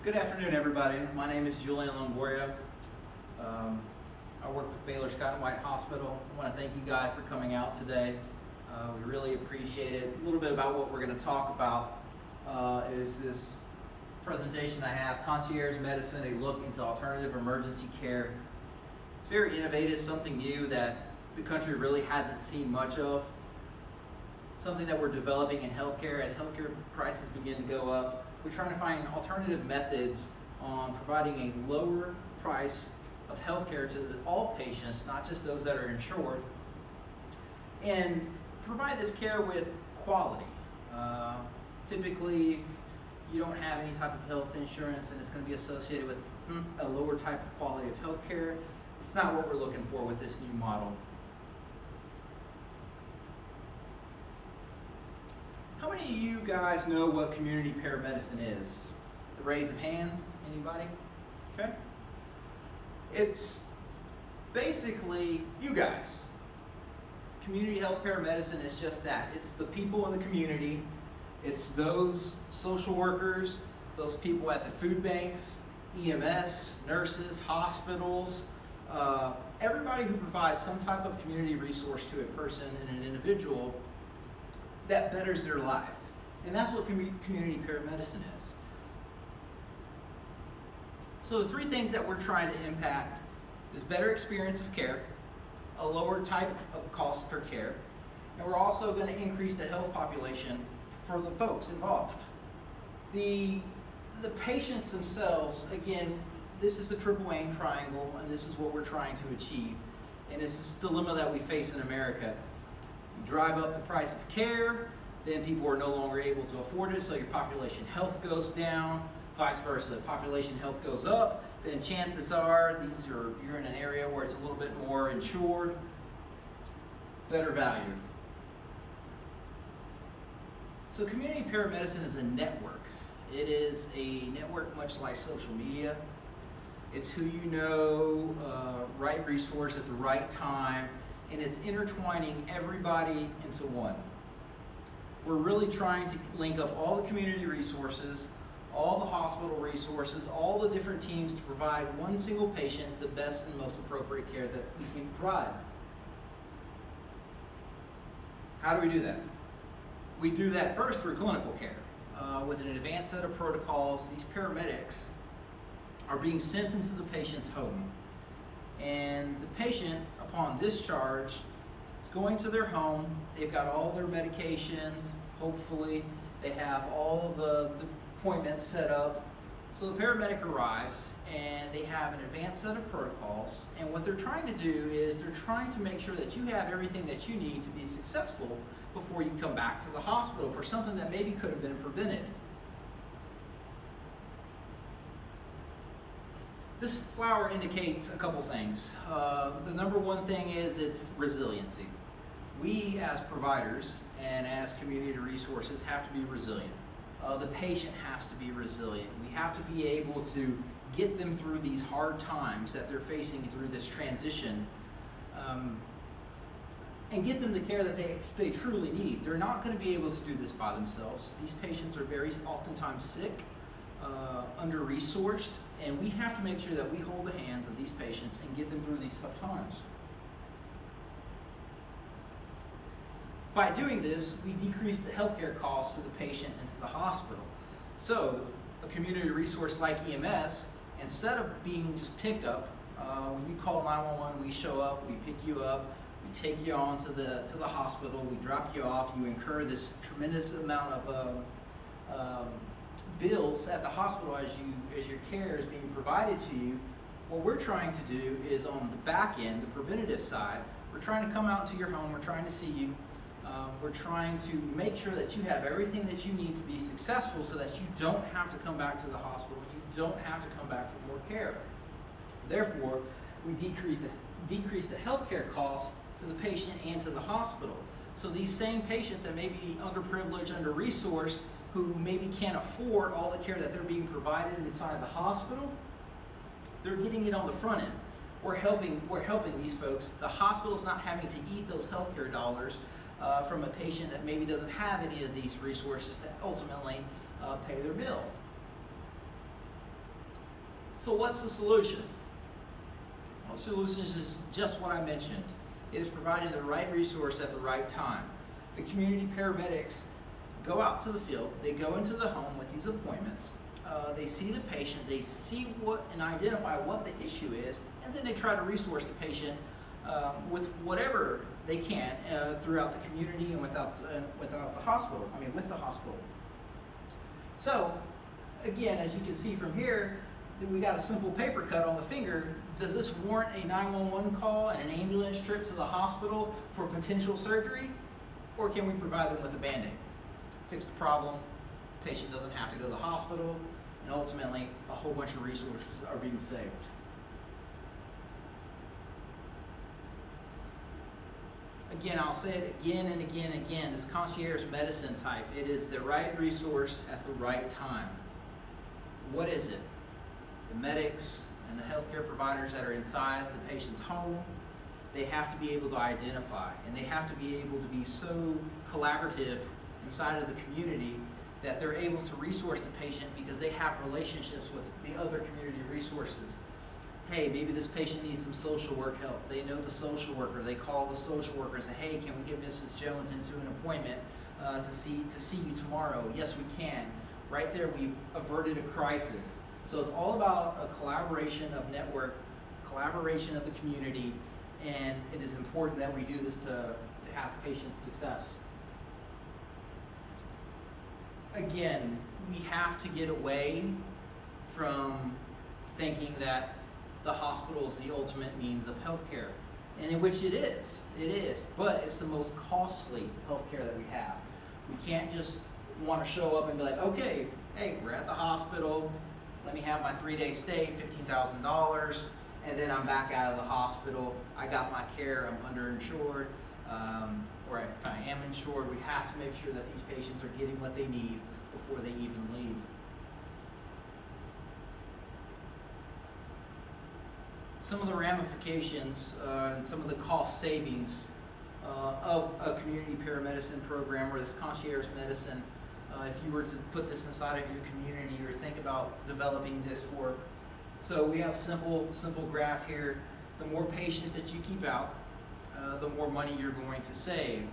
Good afternoon, everybody. My name is Julian Longoria. I work with Baylor Scott & White Hospital. I want to thank you guys for coming out today. We really appreciate it. A little bit about what we're going to talk about is this presentation I have, Concierge Medicine, a look into alternative emergency care. It's very innovative, something new that the country really hasn't seen much of. Something that we're developing in healthcare as healthcare prices begin to go up. We're trying to find alternative methods on providing a lower price of healthcare to all patients, not just those that are insured, and provide this care with quality. Typically, if you don't have any type of health insurance and it's going to be associated with a lower type of quality of healthcare, it's not what we're looking for with this new model. How many of you guys know what community paramedicine is? The raise of hands, anybody? Okay. It's basically you guys. Community health paramedicine is just that. It's the people in the community. It's those social workers, those people at the food banks, EMS, nurses, hospitals, everybody who provides some type of community resource to a person and an individual that betters their life. And that's what community paramedicine is. So the three things that we're trying to impact is better experience of care, a lower type of cost for care, and we're also going to increase the health population for the folks involved. The patients themselves, again, this is the triple aim triangle, and this is what we're trying to achieve. And it's this dilemma that we face in America. You drive up the price of care, then people are no longer able to afford it, so your population health goes down, vice versa. Population health goes up, then chances are you're in an area where it's a little bit more insured, better value. So community paramedicine is a network. It is a network much like social media. It's who you know, right resource at the right time, and it's intertwining everybody into one. We're really trying to link up all the community resources, all the hospital resources, all the different teams to provide one single patient the best and most appropriate care that we can provide. How do we do that? We do that first through clinical care. With an advanced set of protocols, these paramedics are being sent into the patient's home. And the patient, upon discharge, is going to their home. They've got all their medications, hopefully. They have all of the appointments set up. So the paramedic arrives, and they have an advanced set of protocols. And what they're trying to do is they're trying to make sure that you have everything that you need to be successful before you come back to the hospital for something that maybe could have been prevented. This flower indicates a couple things. The number one thing is its resiliency. We as providers and as community resources have to be resilient. The patient has to be resilient. We have to be able to get them through these hard times that they're facing through this transition, and get them the care that they truly need. They're not going to be able to do this by themselves. These patients are very oftentimes sick, under-resourced, and we have to make sure that we hold the hands of these patients and get them through these tough times. By doing this, we decrease the healthcare costs to the patient and to the hospital. So a community resource like EMS, instead of being just picked up, when you call 911, we show up, we pick you up, we take you on to the hospital, we drop you off, you incur this tremendous amount of bills at the hospital as your care is being provided to you. What we're trying to do is on the back end, the preventative side, we're trying to come out to your home, we're trying to see you, we're trying to make sure that you have everything that you need to be successful so that you don't have to come back to the hospital, you don't have to come back for more care. Therefore, we decrease the healthcare costs to the patient and to the hospital. So these same patients that may be underprivileged, under-resourced, who maybe can't afford all the care that they're being provided inside the hospital, they're getting it on the front end. We're helping these folks. The hospital's not having to eat those healthcare dollars from a patient that maybe doesn't have any of these resources to ultimately pay their bill. So what's the solution? Well, the solution is just what I mentioned. It is providing the right resource at the right time. The community paramedics go out to the field, they go into the home with these appointments, they see the patient, they see what and identify what the issue is, and then they try to resource the patient with whatever they can throughout the community and with the hospital. So, again, as you can see from here, we got a simple paper cut on the finger. Does this warrant a 911 call and an ambulance trip to the hospital for potential surgery? Or can we provide them with a Band-Aid? Fix the problem, patient doesn't have to go to the hospital, and ultimately a whole bunch of resources are being saved. Again, I'll say it again and again and again, this concierge medicine type, it is the right resource at the right time. What is it? The medics and the healthcare providers that are inside the patient's home, they have to be able to identify, and they have to be able to be so collaborative inside of the community that they're able to resource the patient because they have relationships with the other community resources. Hey, maybe this patient needs some social work help. They know the social worker. They call the social worker and say, hey, can we get Mrs. Jones into an appointment to see you tomorrow? Yes, we can. Right there, we've averted a crisis. So it's all about a collaboration of network, collaboration of the community, and it is important that we do this to have patient success. Again, we have to get away from thinking that the hospital is the ultimate means of healthcare, and in which it is, but it's the most costly healthcare that we have. We can't just want to show up and be like, okay, hey, we're at the hospital, let me have my 3-day stay, $15,000, and then I'm back out of the hospital. I got my care, I'm underinsured, or if I am insured, we have to make sure that these patients are getting what they need before they even leave. Some of the ramifications and some of the cost savings of a community paramedicine program or this concierge medicine, if you were to put this inside of your community or think about developing this for. So we have simple graph here. The more patients that you keep out, the more money you're going to save.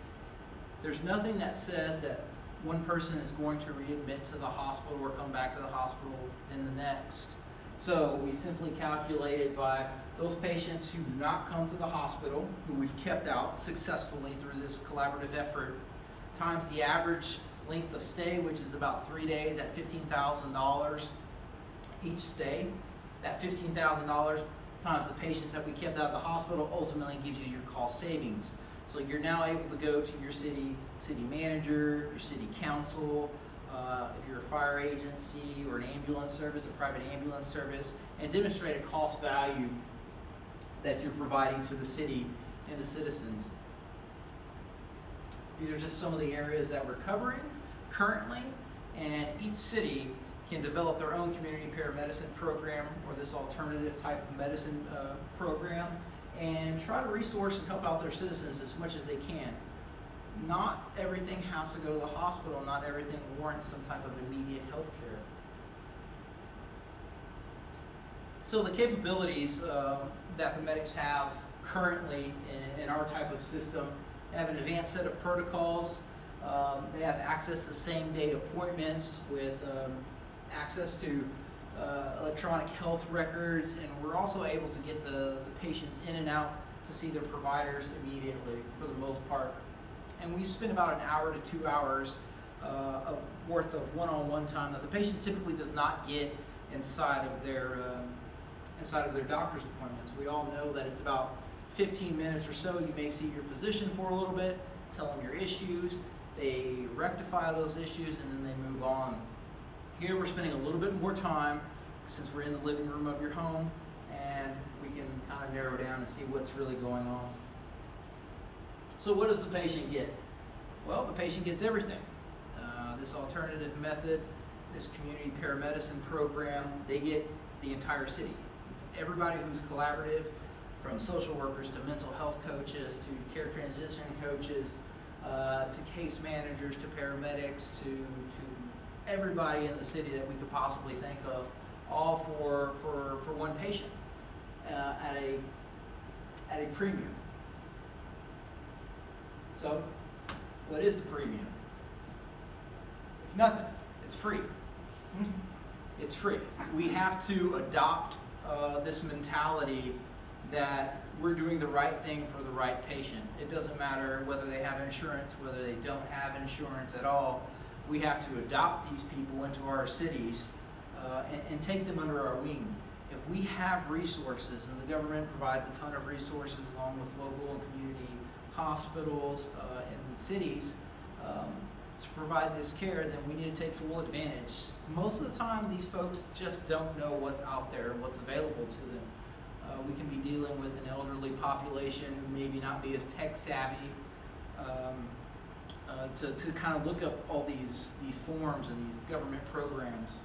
There's nothing that says that one person is going to readmit to the hospital or come back to the hospital in the next. So we simply calculate it by those patients who do not come to the hospital, who we've kept out successfully through this collaborative effort, times the average length of stay, which is about 3 days at $15,000 each stay. That $15,000 times the patients that we kept out of the hospital ultimately gives you your cost savings. So you're now able to go to your city manager, your city council, if you're a fire agency or an ambulance service, a private ambulance service, and demonstrate a cost value that you're providing to the city and the citizens. These are just some of the areas that we're covering currently, and each city can develop their own community paramedicine program or this alternative type of medicine program and try to resource and help out their citizens as much as they can. Not everything has to go to the hospital, not everything warrants some type of immediate health care. So the capabilities that the medics have currently in our type of system, they have an advanced set of protocols. They have access to same-day appointments with access to electronic health records, and we're also able to get the patients in and out to see their providers immediately for the most part. And we spend about an hour to 2 hours worth of one-on-one time that the patient typically does not get inside of their doctor's appointments. We all know that it's about 15 minutes or so. You may see your physician for a little bit, tell them your issues, they rectify those issues, and then they move on. Here we're spending a little bit more time since we're in the living room of your home, and we can kind of narrow down and see what's really going on. So what does the patient get? Well, the patient gets everything. This alternative method, this community paramedicine program, they get the entire city. Everybody who's collaborative, from social workers to mental health coaches to care transition coaches, to case managers to paramedics to everybody in the city that we could possibly think of all for one patient at a premium. So, what is the premium? It's nothing. It's free. It's free. We have to adopt this mentality that we're doing the right thing for the right patient. It doesn't matter whether they have insurance, whether they don't have insurance at all. We have to adopt these people into our cities and take them under our wing. If we have resources, and the government provides a ton of resources along with local and community hospitals and cities to provide this care, then we need to take full advantage. Most of the time, these folks just don't know what's out there and what's available to them. We can be dealing with an elderly population who maybe not be as tech savvy to kind of look up all these forms and these government programs.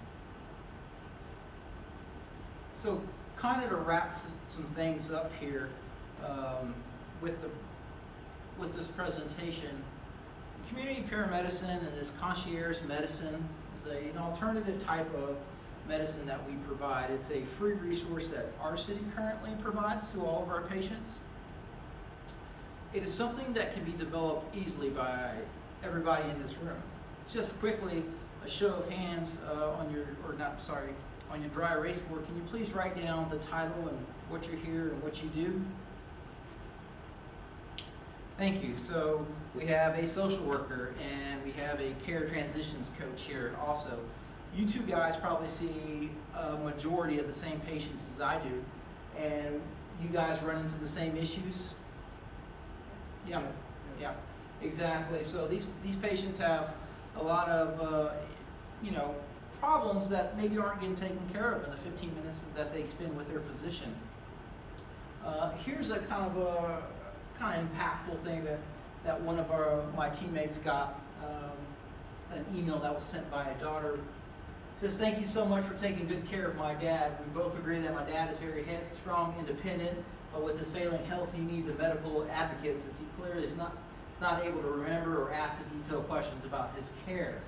So kind of to wrap some things up here with this presentation, community paramedicine and this concierge medicine is an alternative type of medicine that we provide. It's a free resource that our city currently provides to all of our patients. It is something that can be developed easily by everybody in this room. Just quickly, a show of hands on your dry erase board. Can you please write down the title and what you're here and what you do? Thank you. So we have a social worker and we have a care transitions coach here also. You two guys probably see a majority of the same patients as I do, and you guys run into the same issues? Yeah, exactly. So these patients have a lot of problems that maybe aren't getting taken care of in the 15 minutes that they spend with their physician. Here's a kind of impactful thing that one of my teammates got, an email that was sent by a daughter. It says, "Thank you so much for taking good care of my dad. We both agree that my dad is very headstrong, independent, but with his failing health, he needs a medical advocate since he clearly is not able to remember or ask the detailed questions about his care."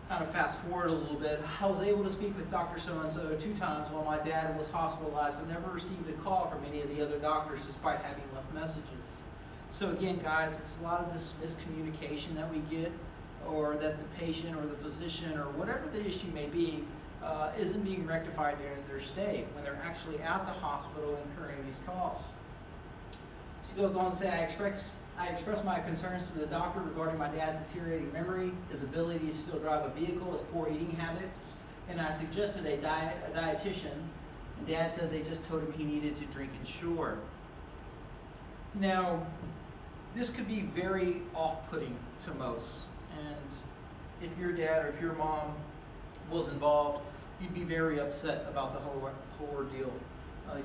Kind of fast forward a little bit. I was able to speak with Dr. So-and-so 2 times while my dad was hospitalized, but never received a call from any of the other doctors despite having left messages. So again, guys, it's a lot of this miscommunication that we get, or that the patient or the physician or whatever the issue may be isn't being rectified during their stay when they're actually at the hospital incurring these costs. She goes on to say, I expressed my concerns to the doctor regarding my dad's deteriorating memory, his ability to still drive a vehicle, his poor eating habits, and I suggested a dietitian, and Dad said they just told him he needed to drink Ensure. Now, this could be very off-putting to most, and if your dad or if your mom was involved, you'd be very upset about the whole ordeal.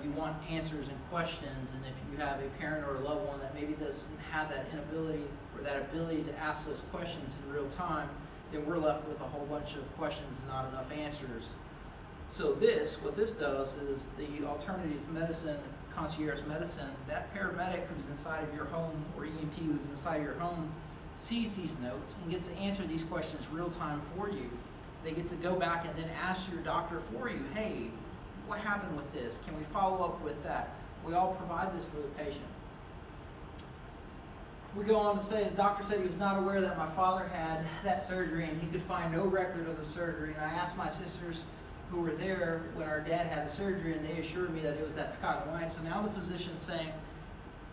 You want answers and questions, and if you have a parent or a loved one that maybe doesn't have that inability or that ability to ask those questions in real time, then we're left with a whole bunch of questions and not enough answers. So what this does is the alternative medicine, concierge medicine, that paramedic who's inside of your home or EMT who's inside of your home sees these notes and gets to answer these questions real time for you. They get to go back and then ask your doctor for you, hey, what happened with this? Can we follow up with that? We all provide this for the patient. We go on to say the doctor said he was not aware that my father had that surgery and he could find no record of the surgery. And I asked my sisters who were there when our dad had the surgery, and they assured me that it was that Scott and White. So now the physician's saying,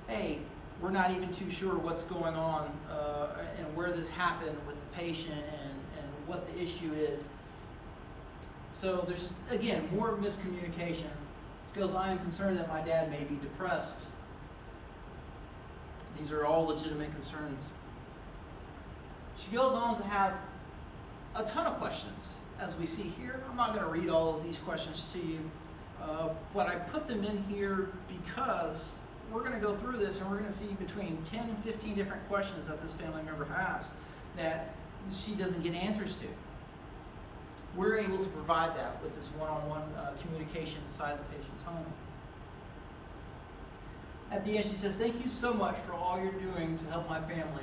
hey, we're not even too sure what's going on and where this happened with the patient and what the issue is. So there's, again, more miscommunication. It goes, I am concerned that my dad may be depressed. These are all legitimate concerns. She goes on to have a ton of questions, as we see here. I'm not going to read all of these questions to you, but I put them in here because we're going to go through this and we're going to see between 10 and 15 different questions that this family member has that she doesn't get answers to. We're able to provide that with this one-on-one communication inside the patient's home. At the end, she says, thank you so much for all you're doing to help my family.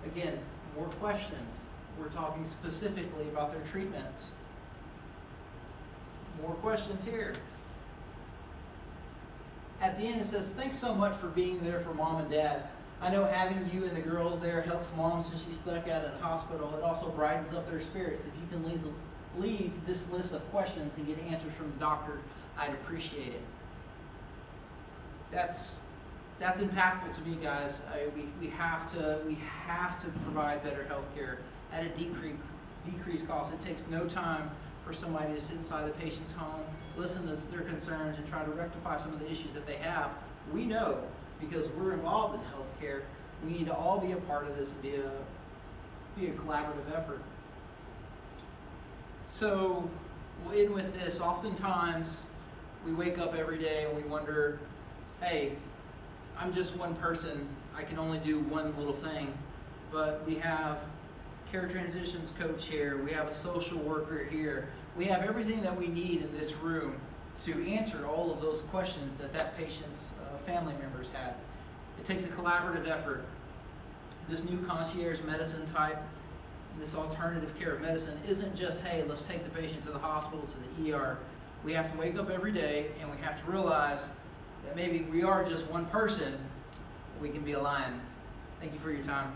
Again, more questions. We're talking specifically about their treatments. More questions here. At the end it says, thanks so much for being there for mom and dad. I know having you and the girls there helps mom since she's stuck out at a hospital. It also brightens up their spirits. If you can leave this list of questions and get answers from the doctor, I'd appreciate it. That's impactful to me, guys. We have to provide better health care at a decreased cost. It takes no time for somebody to sit inside the patient's home, listen to their concerns, and try to rectify some of the issues that they have. We know, because we're involved in healthcare, we need to all be a part of this and be a collaborative effort. So we'll end with this. Oftentimes we wake up every day and we wonder, hey, I'm just one person, I can only do one little thing. But we have care transitions coach here, we have a social worker here, we have everything that we need in this room to answer all of those questions that patient's family members had. It takes a collaborative effort. This new concierge medicine type, this alternative care of medicine isn't just, hey, let's take the patient to the hospital, to the ER. We have to wake up every day and we have to realize that maybe we are just one person, we can be a lion. Thank you for your time.